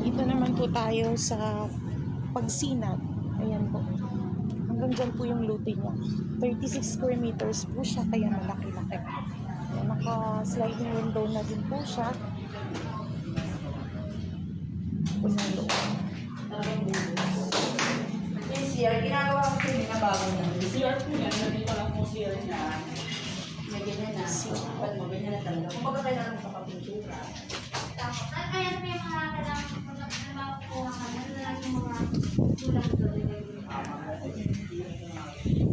Dito naman po tayo sa Pagsinag. Ayan po. Hanggang dyan po yung lote niya. 36 square meters po siya, kaya malaki-laki. Naka-sliding window na din po siya. Po yung loob. Yung CR, ginagawa ko po yung bago na. CR po yan, nandito lang po CR niya. May ganyan na. Pag mo, ganyan na talaga. Kung baga kailangan mo kapapintura. Tapos, kaya may mga kailangan ko na lang yung mga kulang doon.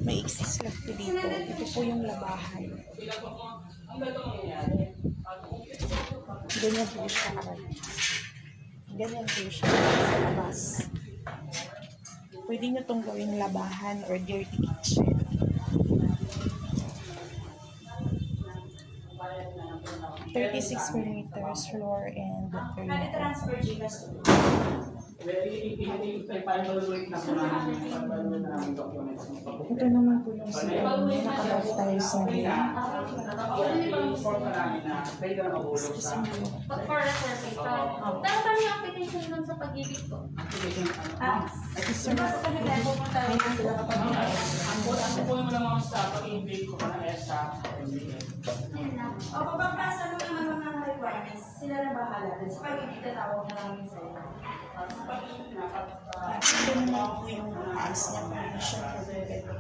May access lang po dito. Ito po yung labahan. Ganyan po siya. Ganyan po siya sa labas. Pwede nyo itong gawing labahan or dirty kitchen. $36 square meters floor and Transfer Gcash. ito naman po yung CR. Nakalove tayo sa Pag for a survey, pero paano yung application nun sa pag-ibig ko? Ako po yung mga sa pag-ibig ko na ESA. O, pagpapasa naman ng mga requirements, sila na bahala. Sa pag-ibig na tawag na namin sa'yo. ito naman po yung taas niya po yung siya.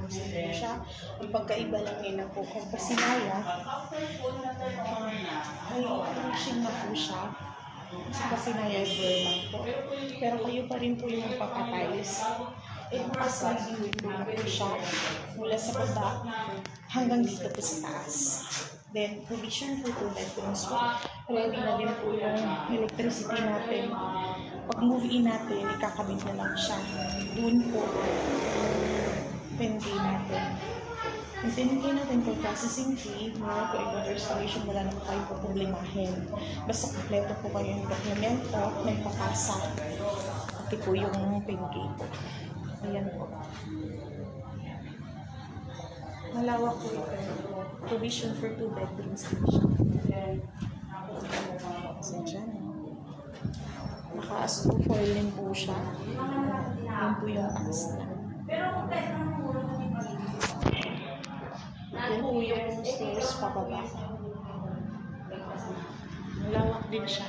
Pwede siya. Ang pagkaiba lang nila po kung Pasinaya, may finishing na po siya. Sa Pasinaya, girl lang po. Pero kayo pa rin po yung magpapatiles. Naka-sliding window na po siya. Mula sa baba hanggang dito po sa taas. Then, provision for 2 bedrooms po. Ready na din po yung electricity natin. Pag move-in natin, ikakabit na lang siya. Doon po, 10K natin. Yung 10K natin for processing fee, mga po yung restoration, wala na po kayo po problemahin. Basta kompleto po kayo yung dokumento, may papasa. Pati po yung 10K po. Ayan po. Malawak po ito. Provision for 2 bedrooms din siya. So, dyan. Naka-astrofoil din po siya. Yan po yung taas na. Pero kung pwede naman muro na yung pag-ibig. Yan po yung stairs pababa. Malawak din siya.